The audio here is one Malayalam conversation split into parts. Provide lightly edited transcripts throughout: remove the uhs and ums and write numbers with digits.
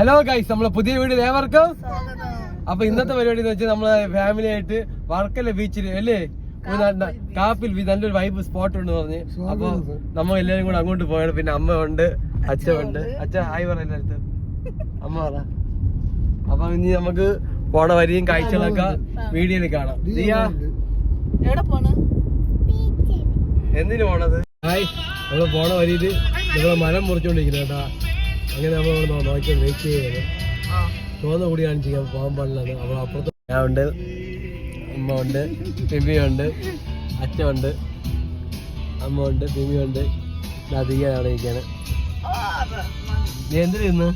ഹലോ ഗൈസ്, നമ്മളെ പുതിയ വീഡിയോ ഏവർക്കും. അപ്പൊ ഇന്നത്തെ പരിപാടി എന്ന് വെച്ചാൽ നമ്മളെ ഫാമിലി ആയിട്ട് വർക്കല ബീച്ചിൽ അല്ലേ കാപ്പിൽ നല്ലൊരു വൈബ് സ്പോട്ട് ഉണ്ട് പറഞ്ഞ്. അപ്പൊ നമ്മ എല്ലാരും കൂടെ അങ്ങോട്ട് പോയാണ്. പിന്നെ അമ്മ ഉണ്ട്, അച്ഛൻ ഉണ്ട്. അച്ഛൻ ഹായ് പറ എല്ലായിടത്തും, അമ്മ പറ. അപ്പൊ ഇനി നമുക്ക് പോണ വരിയും കാഴ്ചകളൊക്കെ വീഡിയോയിൽ കാണാം. എന്തിനു പോണത്? ഹായ്, നമ്മള് പോണ വരിയില് നമ്മള് മരം മുറിച്ചോണ്ടിരിക്കുന്നത് കേട്ടാ. അങ്ങനെ നമ്മൾ നോക്കിയാണ് വെയിറ്റ് ചെയ്യുന്നത്. തോന്ന കൂടി കാണിച്ചു പോകാൻ പാടില്ല. അപ്പോൾ അപ്പുറത്ത് ഞാൻ ഉണ്ട്, അമ്മ ഉണ്ട്, പിമിയുണ്ട്, അച്ഛനുണ്ട്, അമ്മ ഉണ്ട്, പിമിയുണ്ട്. അധികമാണ് ഇരിക്കാന്. നീ എന്തിനു തിന്ന്?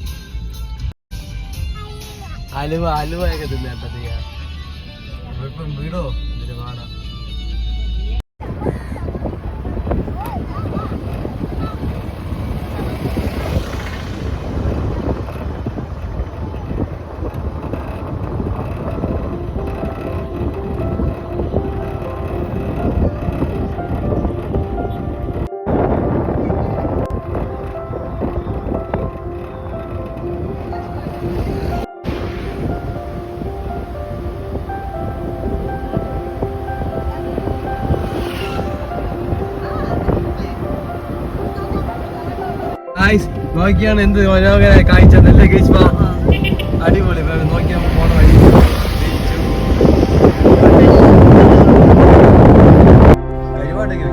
അലുവയൊക്കെ തിന്നേട്ടാ തീയ. ഇപ്പം വീടോ ഇതിന് പാടാ. നോക്കിയാണ് എന്ത് മനോഹര കാഴ്ച. നല്ല കേസ്മ അടിപൊളി. നോക്കിയാൽ പോണ വഴി ഒരുപാടൊക്കെ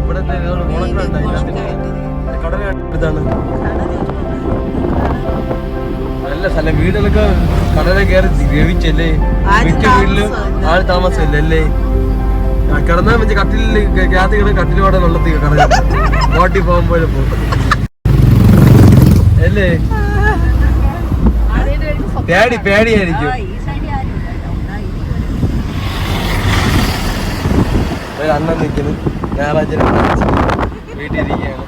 ഇവിടത്തെ കടലാണ്. നല്ല സ്ഥലം. വീടുകളൊക്കെ കടലെ കയറി ഗ്രഹിച്ചല്ലേ. മിക്ക വീട്ടിലും ആൾ താമസമില്ല അല്ലേ. കിടന്നാ വെച്ച് കട്ടിലിൽ കാത്തി കിടന്ന് കട്ടിലോടെ വെള്ളത്തിൽ കിടന്നു ബോട്ടി പോകുമ്പോലെ പോകും അല്ലേ. പേടിയായിരിക്കും. ഒരു അണ്ണൻ നിൽക്കുന്നു, ഞായറാഴ്ച വീട്ടിലിരിക്കുകയാണ്.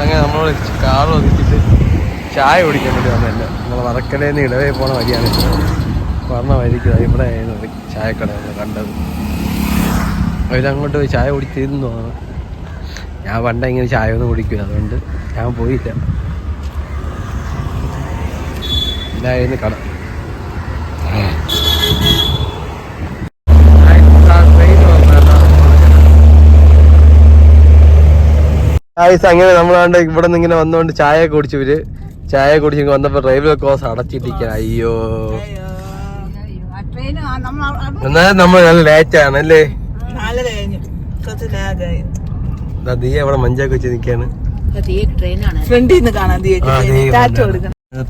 അങ്ങനെ നമ്മൾ കാർ ഒതുക്കിയിട്ട് ചായ കുടിക്കാൻ വേണ്ടി വന്നതല്ല. നമ്മൾ വറക്കലേന്ന് ഇടവേ പോണ വഴിയാണ്. പറഞ്ഞ വഴിക്ക് ഇവിടെ ചായക്കട കണ്ടത്. അവരങ്ങോട്ട് പോയി ചായ കുടിച്ചിരുന്നു തോന്നുന്നു. ഞാൻ പണ്ട ഇങ്ങനെ ചായ ഒന്നും കുടിക്കില്ല, അതുകൊണ്ട് ഞാൻ പോയില്ല. ഇതായിരുന്നു കട. അങ്ങനെ നമ്മളാണ്ട് ഇവിടെ നിന്ന് ഇങ്ങനെ വന്നോണ്ട് ചായ കുടിച്ചു. ചായ കുടിച്ച് വന്നപ്പോ റെയിൽവേ ക്രോസ് അടച്ചിട്ടിരിക്കണം. അയ്യോ, എന്നാലും നമ്മൾ നല്ല ലേറ്റാണ് അല്ലേ. നീ അവിടെ മഞ്ചാക്ക് വെച്ച് നിക്കാണ്.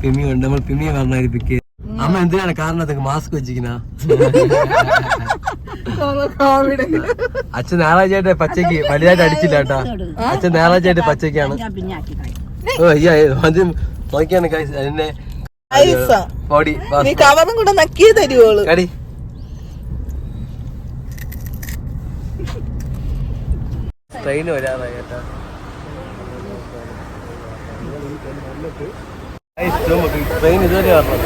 പിമിയുണ്ട്. നമ്മൾ പിമിയെ പറഞ്ഞായിരിക്കും. അമ്മ എന്തിനാണ് കാരണത്തൊക്കെ മാസ്ക് വെച്ചിരിക്കുന്ന? അച്ഛൻ ഞായറാഴ്ചയായിട്ട് പച്ചക്ക് വലുതായിട്ട് അടിച്ചില്ല കേട്ടാ. അച്ഛൻ ഞായറാഴ്ചയായിട്ട് പച്ചക്കാണ്. നോക്കിയാണ് അതിന്റെ കടി. ട്രെയിന് വരാറായി കേട്ടാ. ട്രെയിൻ ഇതുവരെ വരണം.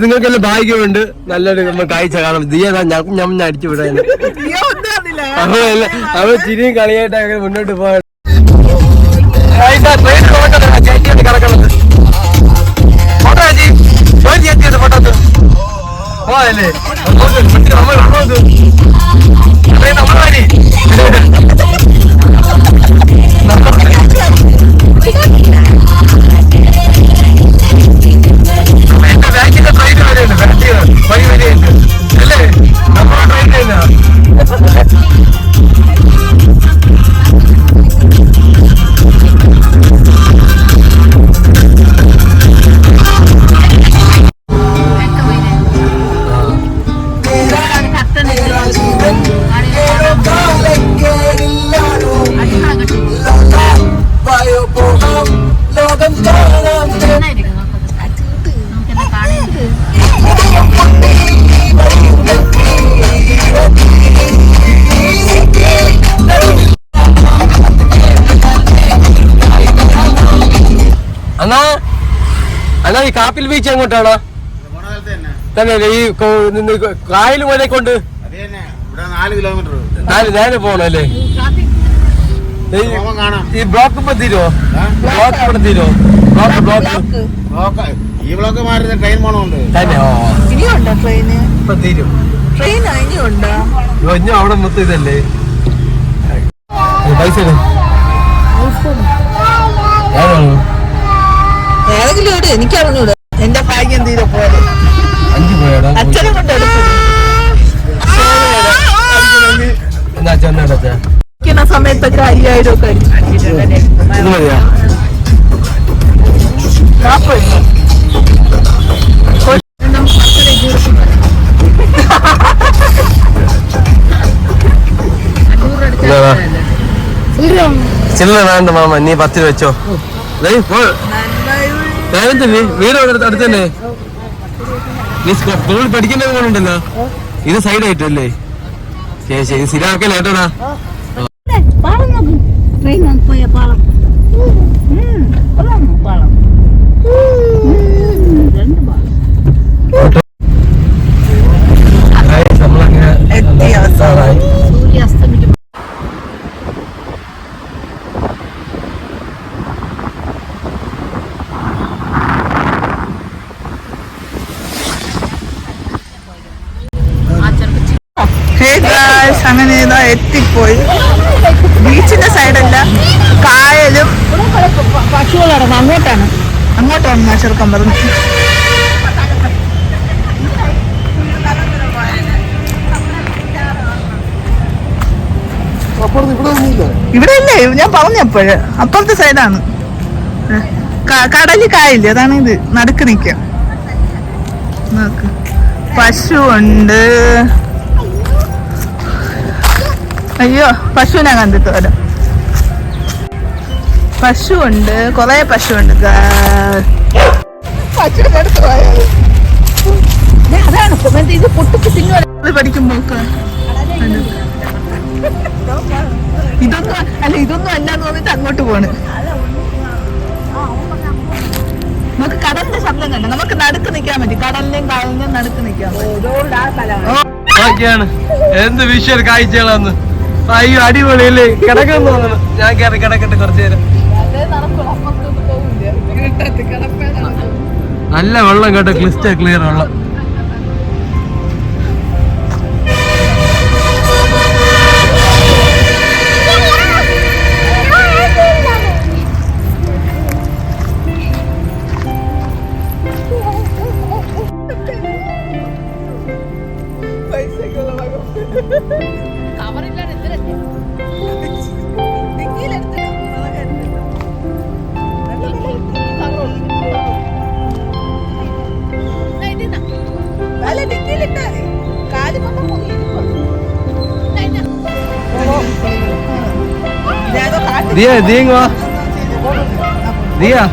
നിങ്ങൾക്കെല്ലാം ഭാഗ്യമുണ്ട്, നല്ലൊരു കാഴ്ച കാണാം. ഞാൻ അടിച്ചു വിടാൻ അവ ചിരിയും കളിയായിട്ട് അങ്ങനെ മുന്നോട്ട് പോകാൻ. കിടക്കണത് ഫോട്ടോ പോയല്ലേ ബാക്കിന്റെ ട്രെയിൻ വരെയുണ്ട്. വഴി വരെയുണ്ട് അല്ലേ. നമ്മുടെ ട്രെയിൻ തന്നെ. അല്ല ഈ കാപ്പിൽ ബീച്ച് എങ്ങോട്ടാണോ തന്നെ ഈ കായൽ പോലെ കൊണ്ട് 4 കിലോമീറ്റർ നേരെ പോണല്ലേ? ഈ ബ്ലോക്ക് ഇപ്പൊ തീരുവോ? ബ്ലോക്ക് ഇവിടെ തീരുവോ? ഈ ബ്ലോക്ക് മാറി ട്രെയിൻ പോണുണ്ട് തന്നെ. ഇനിയുണ്ടോ ട്രെയിന്? ഇപ്പൊ തീരും. ട്രെയിൻ ഇനിയുണ്ടോ? ഇനി അവിടെ മൊത്തം ഇതല്ലേ പൈസ ഏതെങ്കിലും ഇവിടെ എനിക്ക് അറിഞ്ഞൂടെ. എന്റെ ഭാഗ്യം തീരെ പോലെ 5 പോയാടാ. അച്ഛനെ കൊണ്ട് എടുക്കുന്ന സമയത്തൊക്കെ 5000 ഒക്കെ അടിച്ചു. ഇത് മതിയാ? 40. ചില്ലറ വേണ്ട മാമ, നീ 10 വെച്ചോ. വീട് അടുത്ത് തന്നെ. നീ സ്കൂളിൽ പഠിക്കേണ്ടത് പോലുണ്ടല്ലോ. ഇത് സൈഡായിട്ടല്ലേ? ശരി ശരി, ശരിയാക്കല്ലേ കേട്ടോടാ. അങ്ങനെ ഇതാ എത്തിപ്പോയി. ബീച്ചിന്റെ സൈഡല്ല, കായലും പശുക്കളടങ്ങും. അങ്ങോട്ടാണ് ചെറുക്കം പറഞ്ഞു. ഇവിടെ ഇല്ലേ, ഞാൻ പറഞ്ഞപ്പോഴ് അപ്പുറത്തെ സൈഡാണ്. കടല് കായല്ലേ, അതാണ് ഇത് നടുക്ക് നിൽക്കാം. നോക്ക്, പശു ഉണ്ട്. അയ്യോ, പശുവിനെ കണ്ടിട്ട് വരാം. പശു ഉണ്ട്, കൊറേ പശു ഉണ്ട്. പശുവിന്റെ അടുത്ത് പോയത് അതാണ് ഇത് പൊട്ടിച്ച് തിന്നു പഠിക്കുമ്പോ. ഇതൊന്നും അല്ലാന്ന് തോന്നിട്ട് അങ്ങോട്ട് പോണ്. നമുക്ക് കടലിന്റെ ശബ്ദം കണ്ട, നമുക്ക് നടുക്ക് നിക്കാൻ പറ്റും. കടലിന്റെയും കായലിന്റെയും നടുക്ക് നിക്കാൻ പറ്റും. എന്ത് വിഷ്വൽ കാഴ്ചകളാന്ന്. അയ്യോ അടിപൊളിയല്ലേ? കിടക്കാൻ തോന്നണം. ഞാൻ കയറി കിടക്കട്ടെ കുറച്ചു നേരം. നല്ല വെള്ളം കേട്ടോ, ക്ലിയർ വെള്ളം. Dia, dia ngah. Dia.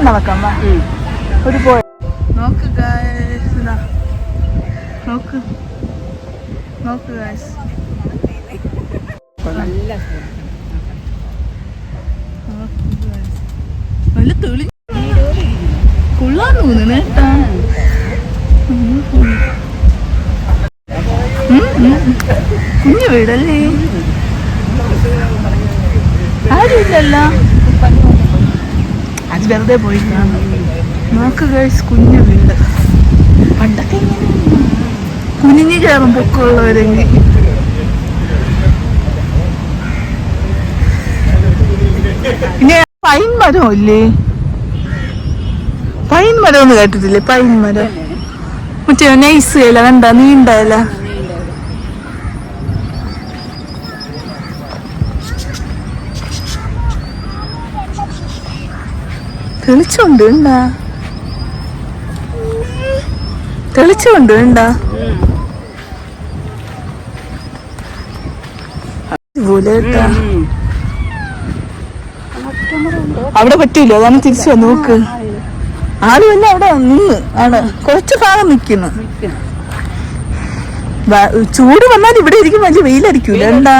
നടക്കാം വാ. ഒരു പോയ നോക്ക് ഗൈസ്, ഇതാ നോക്ക് നോക്ക് ഗൈസ്. നല്ല തെളി കൊള്ളാന്ന് തോന്നുന്നു കേട്ടാ. കുഞ്ഞു വീടല്ലേ, ആരുമില്ലല്ലോ, അത് വെറുതെ പോയിട്ടാണ്. നോക്ക് ഗൈസ്, കുഞ്ഞു വീട്. പണ്ടൊക്കെ കുനിഞ്ഞു കയറും പൊക്കമുള്ളവരെങ്കിൽ. പിന്നെ പൈൻ മരം ഇല്ലേ, പൈൻ മരം ഒന്ന് കേട്ടിട്ടില്ലേ? പൈൻ മരം മറ്റേ നൈസ് ഇല കണ്ട, നീണ്ട ഇല. തെളിച്ചുണ്ട് ഉണ്ടാ, തെളിച്ചുണ്ട് ഉണ്ടാ. അവിടെ പറ്റൂല, അതാണ് തിരിച്ചു വന്ന് നോക്ക്. ആള് തന്നെ അവിടെ നിന്ന് ആണ് കുറച്ച് ഭാഗം നിക്കുന്നു. ചൂട് വന്നാൽ ഇവിടെ ഇരിക്കും, വലിയ വെയിലടിക്കൂല. എന്താ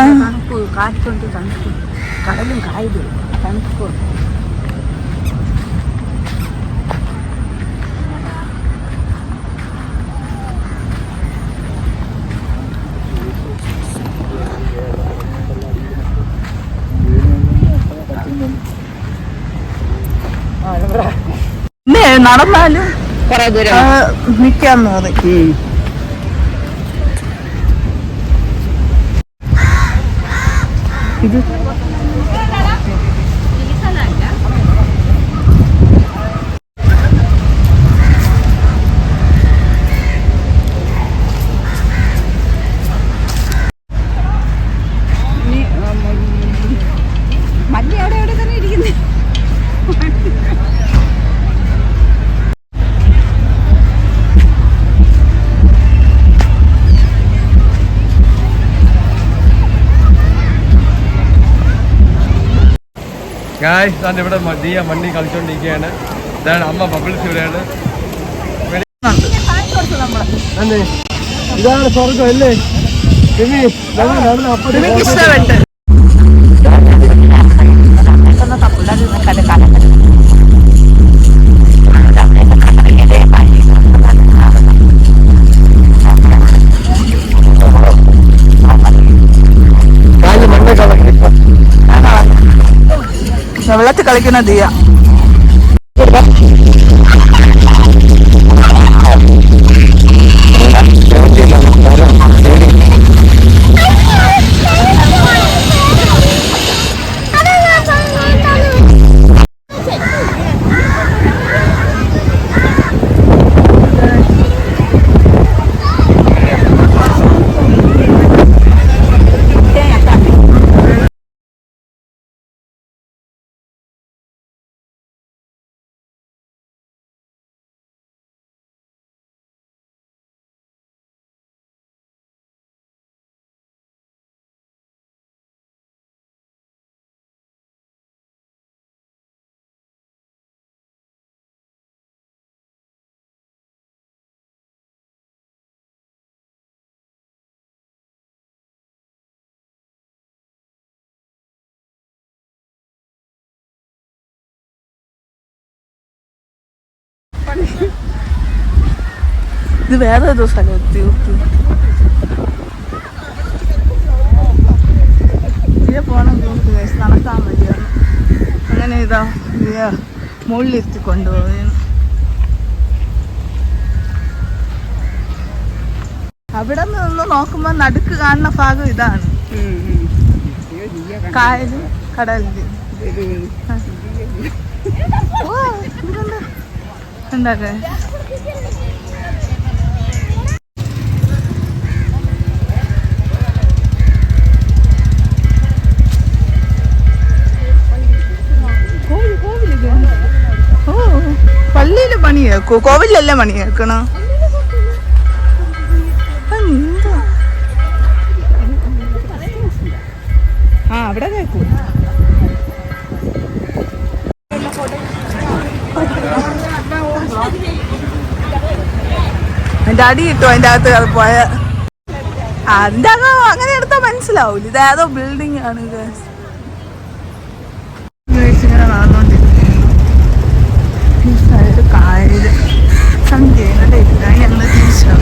നടന്നാലും നിക്കാന്ന് പറയും. ഇത് മല്ലി അവിടെ എവിടെ തന്നെ ഇരിക്കുന്നത്. ഇവിടെ ദിയ മണ്ണി കളിച്ചോണ്ടിരിക്കുകയാണ്. ഇതാണ് അമ്മ ബബിൾസ്. ഇവിടെയാണ്, ഇതാണ് സ്വർഗം അല്ലേ? ഇഷ്ടപ്പെട്ട് വെള്ളത്തിൽ കളിക്കുന്ന ദിയ. ഇത് വേറെ ഏതോ സ്ഥലം പോണം. നടക്കാൻ മതിയാണ്. അങ്ങനെ ഇതാ മുകളിലിരുത്തി കൊണ്ടുപോവുകയാണ്. അവിടെ നിന്ന് നോക്കുമ്പോ നടുക്ക് കാണുന്ന ഭാഗം ഇതാണ്, കായലും കടലിന്റെ. എന്താക്കെ പള്ളിയില് പണിയേക്കോ? കോവിലല്ലേ പണിയേക്കണോ? ആ അവിടെ കേൾക്കും. അതിന്റെ അടി കിട്ടും അതിന്റെ അകത്ത് അത് പോയ അതിന്റെ അകം അങ്ങനെ എടുത്താൽ മനസ്സിലാവൂല ഇതേതോ ബിൽഡിംഗ് ആണ് ഇത് ഇങ്ങനെ നടന്നോണ്ടിരിക്കുന്നു ഈ സൈഡ് കായല് സന്ധ്യയുടെ ഇല്ല എന്ന് തിരിച്ചു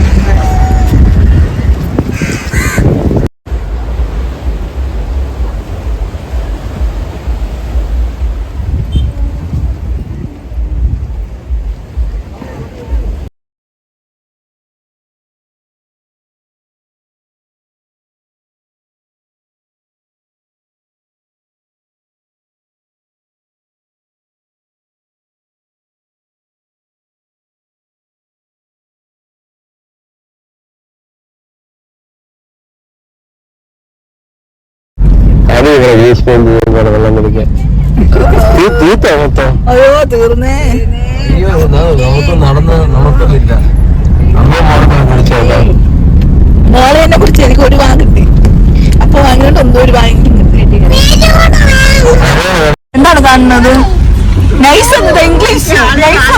വെള്ളം കുടിക്കാൻ അയ്യോ തീർന്നേ അയ്യോ നമുക്ക് നടന്ന് നമുക്കൊന്നില്ല അമ്മ കുടിച്ചല്ല മോളെ എന്നെ കുറിച്ച് എനിക്ക് ഒരു വാങ്ങ് കിട്ടി അപ്പൊ വാങ്ങിയോണ്ട് എന്തോ ഒരു വാങ്ങി എന്താണ് കാണുന്നത് നൈസ് എന്നത് ഇംഗ്ലീഷ് നൈസ്